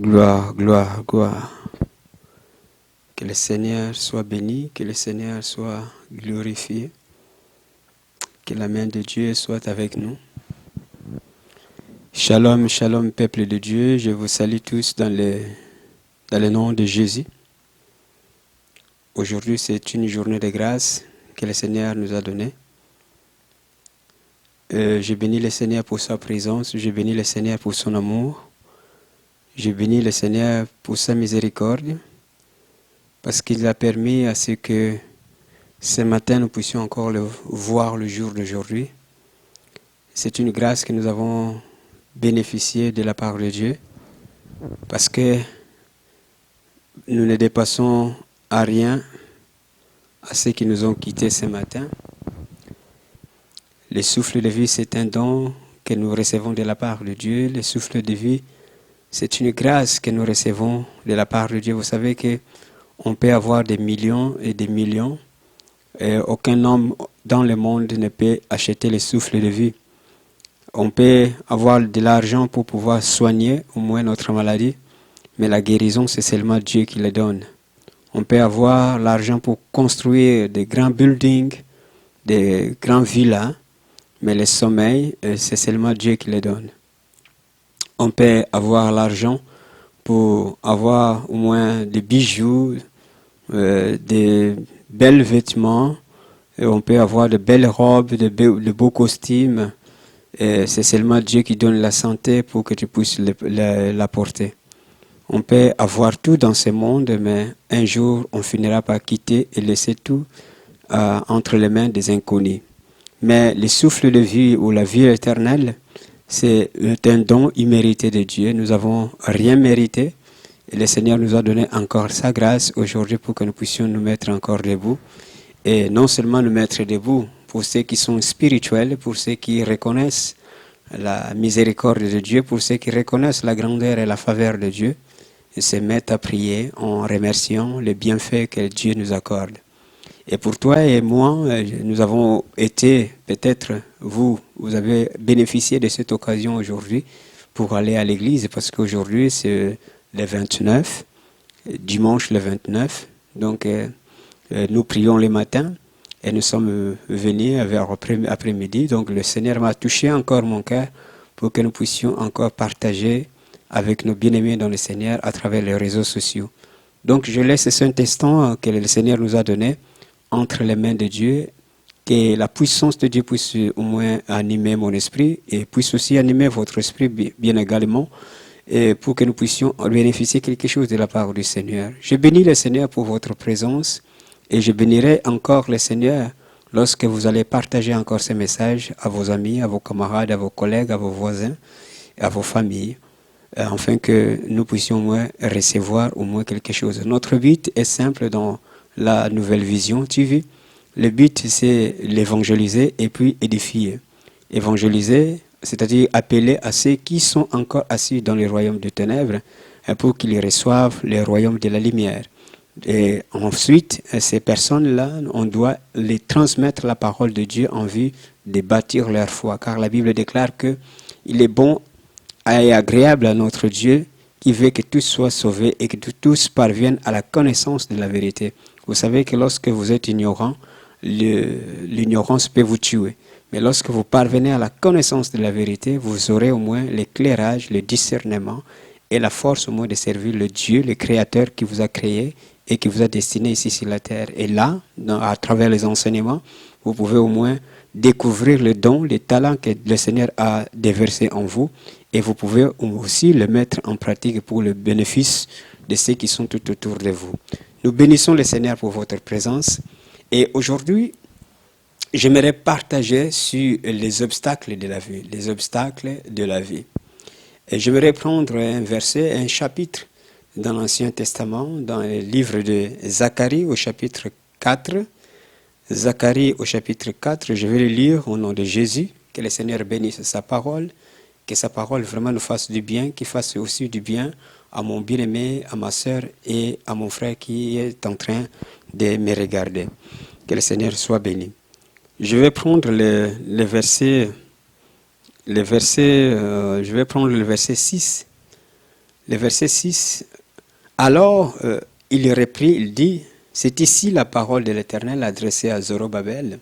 Gloire, gloire, gloire. Que le Seigneur soit béni, que le Seigneur soit glorifié, que la main de Dieu soit avec nous. Shalom, shalom, peuple de Dieu, je vous salue tous dans le nom de Jésus. Aujourd'hui, c'est une journée de grâce que le Seigneur nous a donnée. Je bénis le Seigneur pour sa présence, je bénis le Seigneur pour son amour, je bénis le Seigneur pour sa miséricorde, parce qu'il a permis à ce que ce matin nous puissions encore voir le jour d'aujourd'hui. C'est une grâce que nous avons bénéficiée de la part de Dieu, parce que nous ne dépassons à rien à ceux qui nous ont quittés ce matin. Le souffle de vie, c'est un don que nous recevons de la part de Dieu. Le souffle de vie, c'est une grâce que nous recevons de la part de Dieu. Vous savez qu'on peut avoir des millions et des millions. Et aucun homme dans le monde ne peut acheter le souffle de vie. On peut avoir de l'argent pour pouvoir soigner au moins notre maladie, mais la guérison, c'est seulement Dieu qui le donne. On peut avoir l'argent pour construire des grands buildings, des grandes villas, mais le sommeil, c'est seulement Dieu qui le donne. On peut avoir l'argent pour avoir au moins des bijoux, des belles vêtements, et on peut avoir de belles robes, de beaux costumes. C'est seulement Dieu qui donne la santé pour que tu puisses la porter. On peut avoir tout dans ce monde, mais un jour, on finira par quitter et laisser tout entre les mains des inconnus. Mais le souffle de vie ou la vie éternelle, c'est un don immérité de Dieu. Nous n'avons rien mérité. Et le Seigneur nous a donné encore sa grâce aujourd'hui pour que nous puissions nous mettre encore debout. Et non seulement nous mettre debout pour ceux qui sont spirituels, pour ceux qui reconnaissent la miséricorde de Dieu, pour ceux qui reconnaissent la grandeur et la faveur de Dieu, et se mettre à prier en remerciant les bienfaits que Dieu nous accorde. Et pour toi et moi, nous avons été, peut-être vous avez bénéficié de cette occasion aujourd'hui pour aller à l'église, parce qu'aujourd'hui c'est le 29, dimanche le 29, donc nous prions le matin et nous sommes venus vers après-midi, donc le Seigneur m'a touché encore mon cœur pour que nous puissions encore partager avec nos bien-aimés dans le Seigneur à travers les réseaux sociaux. Donc je laisse ce Saint-Instant que le Seigneur nous a donné entre les mains de Dieu, que la puissance de Dieu puisse au moins animer mon esprit et puisse aussi animer votre esprit bien également, et pour que nous puissions bénéficier quelque chose de la part du Seigneur. Je bénis le Seigneur pour votre présence et je bénirai encore le Seigneur lorsque vous allez partager encore ce message à vos amis, à vos camarades, à vos collègues, à vos voisins, à vos familles, afin que nous puissions au moins recevoir au moins quelque chose. Notre but est simple dans la nouvelle vision TV. Le but, c'est l'évangéliser et puis édifier. Évangéliser, c'est-à-dire appeler à ceux qui sont encore assis dans les royaumes de ténèbres pour qu'ils reçoivent les royaumes de la lumière. Et ensuite, ces personnes-là, on doit les transmettre la parole de Dieu en vue de bâtir leur foi. Car la Bible déclare qu'il est bon et agréable à notre Dieu qui veut que tous soient sauvés et que tous parviennent à la connaissance de la vérité. Vous savez que lorsque vous êtes ignorant, l'ignorance peut vous tuer. Mais lorsque vous parvenez à la connaissance de la vérité, vous aurez au moins l'éclairage, le discernement et la force au moins de servir le Dieu, le Créateur qui vous a créé et qui vous a destiné ici sur la terre. Et là, à travers les enseignements, vous pouvez au moins découvrir le don, les talents que le Seigneur a déversés en vous, et vous pouvez aussi le mettre en pratique pour le bénéfice de ceux qui sont tout autour de vous. Nous bénissons le Seigneur pour votre présence. Et aujourd'hui, j'aimerais partager sur les obstacles de la vie. Les obstacles de la vie. Et j'aimerais prendre un verset, un chapitre dans l'Ancien Testament, dans le livre de Zacharie au chapitre 4. Zacharie au chapitre 4, je vais le lire au nom de Jésus. Que le Seigneur bénisse sa parole. Que sa parole vraiment nous fasse du bien, qu'il fasse aussi du bien à mon bien-aimé, à ma sœur et à mon frère qui est en train de me regarder. Que le Seigneur soit béni. Je vais prendre le verset 6. le verset 6. Alors, il reprit, il dit, c'est ici la parole de l'Éternel adressée à Zorobabel.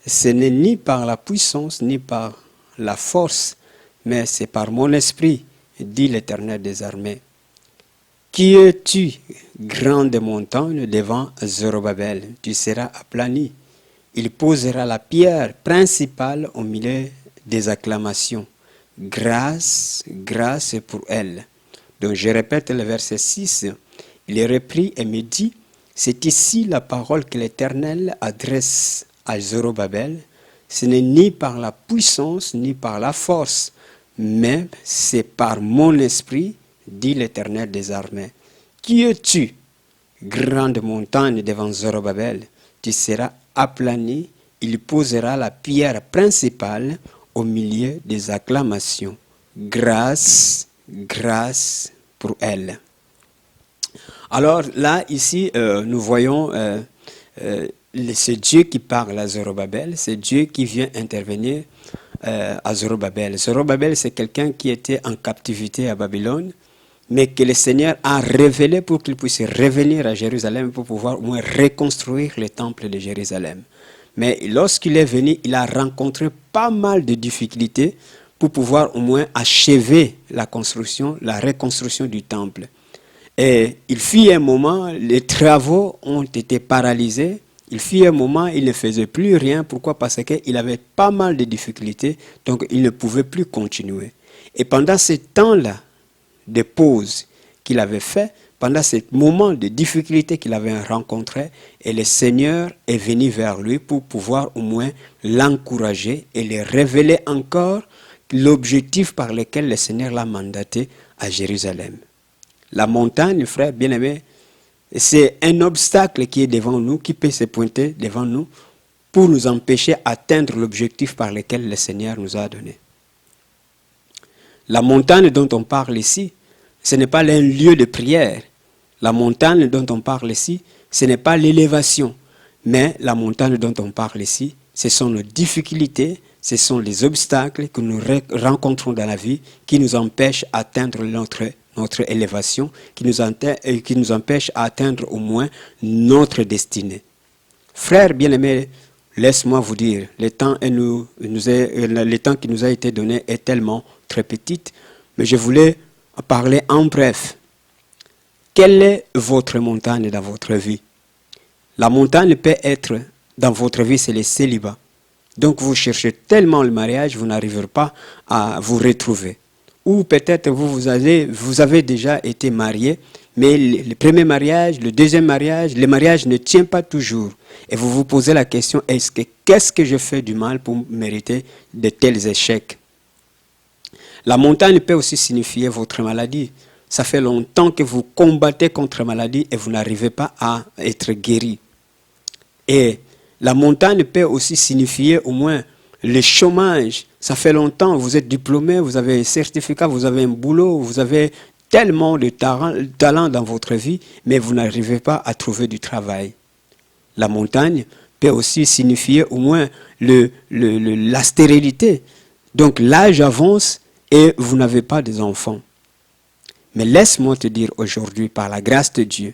Ce n'est ni par la puissance, ni par la force, mais c'est par mon esprit, dit l'Éternel des armées. Qui es-tu, grande montagne, devant Zorobabel? Tu seras aplani. Il posera la pierre principale au milieu des acclamations. Grâce, grâce pour elle. Donc je répète le verset 6. Il est repris et me dit, c'est ici la parole que l'Éternel adresse à Zorobabel. Ce n'est ni par la puissance, ni par la force, mais c'est par mon esprit, dit l'Éternel des armées. Qui es-tu, grande montagne devant Zorobabel? Tu seras aplani, il posera la pierre principale au milieu des acclamations. Grâce, grâce pour elle. Alors là, ici, nous voyons c'est Dieu qui parle à Zorobabel, c'est Dieu qui vient intervenir à Zorobabel. Zorobabel, c'est quelqu'un qui était en captivité à Babylone, mais que le Seigneur a révélé pour qu'il puisse revenir à Jérusalem pour pouvoir au moins reconstruire le temple de Jérusalem. Mais lorsqu'il est venu, il a rencontré pas mal de difficultés pour pouvoir au moins achever la construction, la reconstruction du temple. Et il fut un moment, les travaux ont été paralysés. Il fut un moment, il ne faisait plus rien. Pourquoi? Parce qu'il avait pas mal de difficultés, donc il ne pouvait plus continuer. Et pendant ce temps-là de pause qu'il avait fait, pendant ce moment de difficulté qu'il avait rencontré, et le Seigneur est venu vers lui pour pouvoir au moins l'encourager et lui révéler encore l'objectif par lequel le Seigneur l'a mandaté à Jérusalem. La montagne, frère bien-aimé, c'est un obstacle qui est devant nous, qui peut se pointer devant nous pour nous empêcher d'atteindre l'objectif par lequel le Seigneur nous a donné. La montagne dont on parle ici, ce n'est pas un lieu de prière. La montagne dont on parle ici, ce n'est pas l'élévation. Mais la montagne dont on parle ici, ce sont nos difficultés, ce sont les obstacles que nous rencontrons dans la vie qui nous empêchent d'atteindre notre élévation, qui nous empêchent d'atteindre au moins notre destinée. Frères bien-aimés, laisse-moi vous dire, le temps qui nous a été donné est tellement très petit, mais je voulais parler en bref. Quelle est votre montagne dans votre vie? La montagne peut être, dans votre vie, c'est le célibat. Donc vous cherchez tellement le mariage, vous n'arriverez pas à vous retrouver. Ou peut-être vous avez déjà été marié, mais le premier mariage, le deuxième mariage, le mariage ne tient pas toujours. Et vous vous posez la question, qu'est-ce que je fais du mal pour mériter de tels échecs? La montagne peut aussi signifier votre maladie. Ça fait longtemps que vous combattez contre la maladie et vous n'arrivez pas à être guéri. Et la montagne peut aussi signifier au moins le chômage. Ça fait longtemps, vous êtes diplômé, vous avez un certificat, vous avez un boulot, vous avez tellement de talent dans votre vie, mais vous n'arrivez pas à trouver du travail. La montagne peut aussi signifier au moins la stérilité. Donc l'âge avance et vous n'avez pas d'enfants. Mais laisse-moi te dire aujourd'hui, par la grâce de Dieu,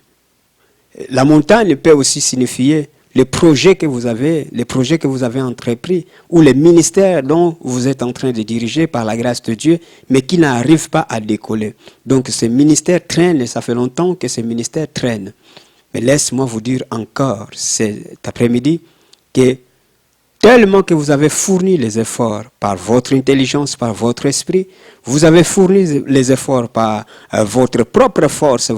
la montagne peut aussi signifier les projets que vous avez entrepris, ou les ministères dont vous êtes en train de diriger par la grâce de Dieu, mais qui n'arrivent pas à décoller. Donc ces ministères traînent, et ça fait longtemps que ces ministères traînent. Mais laisse-moi vous dire encore cet après-midi que tellement que vous avez fourni les efforts par votre intelligence, par votre esprit, vous avez fourni les efforts par votre propre force,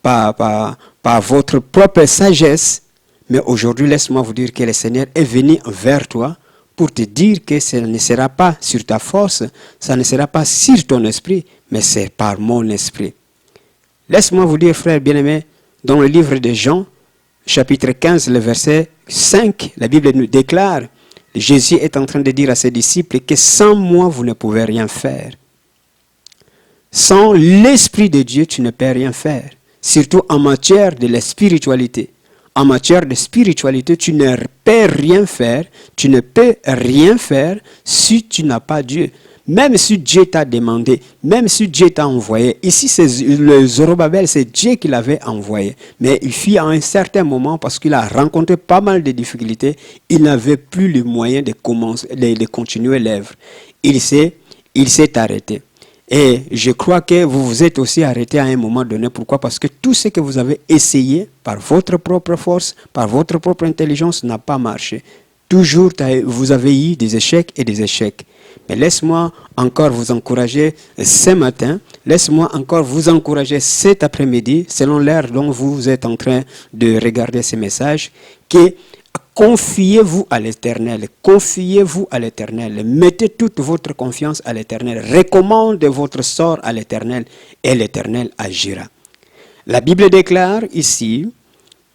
par votre propre sagesse. Mais aujourd'hui, laisse-moi vous dire que le Seigneur est venu vers toi pour te dire que ce ne sera pas sur ta force, ça ne sera pas sur ton esprit, mais c'est par mon esprit. Laisse-moi vous dire, frères bien-aimés, dans le livre de Jean, chapitre 15, le verset 5, la Bible nous déclare, Jésus est en train de dire à ses disciples que sans moi, vous ne pouvez rien faire. Sans l'Esprit de Dieu, tu ne peux rien faire. Surtout en matière de la spiritualité. En matière de spiritualité, tu ne peux rien faire si tu n'as pas Dieu. Même si Dieu t'a demandé, même si Dieu t'a envoyé, ici le Zorobabel, c'est Dieu qui l'avait envoyé. Mais il fit à un certain moment, parce qu'il a rencontré pas mal de difficultés, il n'avait plus le moyen de continuer l'œuvre. Il s'est arrêté. Et je crois que vous vous êtes aussi arrêté à un moment donné. Pourquoi? Parce que tout ce que vous avez essayé par votre propre force, par votre propre intelligence, n'a pas marché. Toujours, vous avez eu des échecs et des échecs. Mais laisse-moi encore vous encourager ce matin. Laisse-moi encore vous encourager cet après-midi, selon l'heure dont vous êtes en train de regarder ces messages, que confiez-vous à l'Éternel, confiez-vous à l'Éternel, mettez toute votre confiance à l'Éternel, recommandez votre sort à l'Éternel et l'Éternel agira. La Bible déclare ici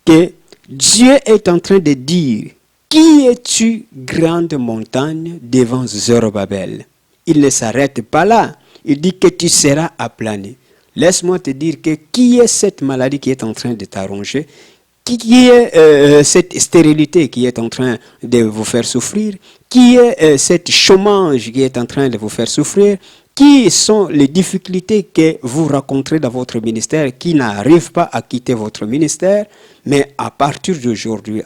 que Dieu est en train de dire: qui es-tu, grande montagne, devant Zorobabel? Il ne s'arrête pas là, il dit que tu seras aplani. Laisse-moi te dire que qui est cette maladie qui est en train de t'arranger? Qui est cette stérilité qui est en train de vous faire souffrir? Qui est cette chômage qui est en train de vous faire souffrir? Qui sont les difficultés que vous rencontrez dans votre ministère qui n'arrivent pas à quitter votre ministère? Mais à partir d'aujourd'hui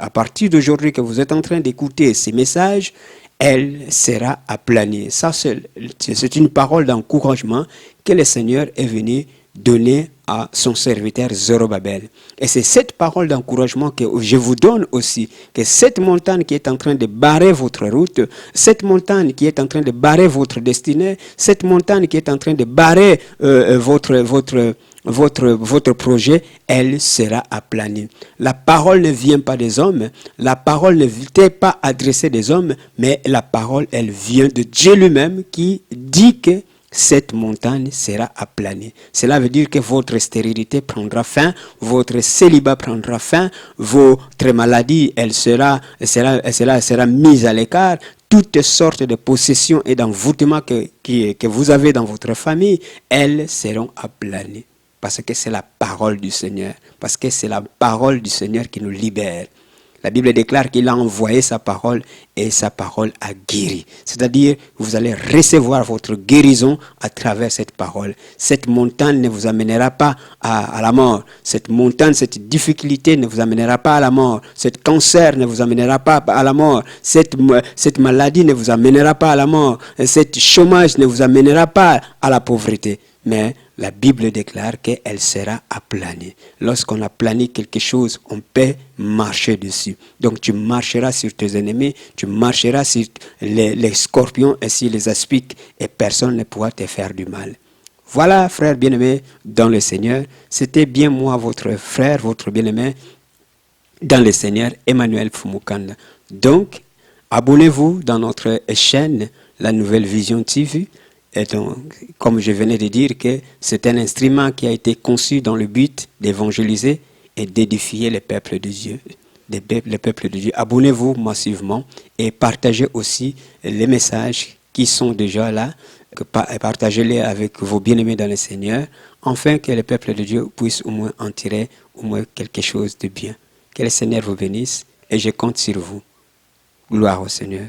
que vous êtes en train d'écouter ces messages, elle sera aplanie. Ça, c'est une parole d'encouragement que le Seigneur est venu donner à son serviteur Zorobabel. Et c'est cette parole d'encouragement que je vous donne aussi, que cette montagne qui est en train de barrer votre route, cette montagne qui est en train de barrer votre destinée, cette montagne qui est en train de barrer votre projet, elle sera aplanie. La parole ne vient pas des hommes, la parole ne t'est pas adressée des hommes, mais la parole, elle vient de Dieu lui-même qui dit que cette montagne sera aplanie. Cela veut dire que votre stérilité prendra fin, votre célibat prendra fin, votre maladie, elle sera mise à l'écart. Toutes sortes de possessions et d'envoûtements que vous avez dans votre famille, elles seront aplanies. Parce que c'est la parole du Seigneur. Parce que c'est la parole du Seigneur qui nous libère. La Bible déclare qu'il a envoyé sa parole et sa parole a guéri. C'est-à-dire que vous allez recevoir votre guérison à travers cette parole. Cette montagne ne vous amènera pas à la mort. Cette montagne, cette difficulté ne vous amènera pas à la mort. Cet cancer ne vous amènera pas à la mort. Cette maladie ne vous amènera pas à la mort. Cet chômage ne vous amènera pas à la pauvreté. Mais la Bible déclare qu'elle sera aplanie. Lorsqu'on aplanit quelque chose, on peut marcher dessus. Donc tu marcheras sur tes ennemis, tu marcheras sur les scorpions et sur les aspics et personne ne pourra te faire du mal. Voilà, frères bien-aimés dans le Seigneur. C'était bien moi, votre frère, votre bien-aimé dans le Seigneur, Emmanuel Fumukanda. Donc, abonnez-vous dans notre chaîne, La Nouvelle Vision TV. Et donc, comme je venais de dire, que c'est un instrument qui a été conçu dans le but d'évangéliser et d'édifier les peuples de Dieu. Les peuples de Dieu. Abonnez-vous massivement et partagez aussi les messages qui sont déjà là. Partagez-les avec vos bien-aimés dans le Seigneur, afin que les peuples de Dieu puissent au moins en tirer au moins quelque chose de bien. Que le Seigneur vous bénisse et je compte sur vous. Gloire au Seigneur.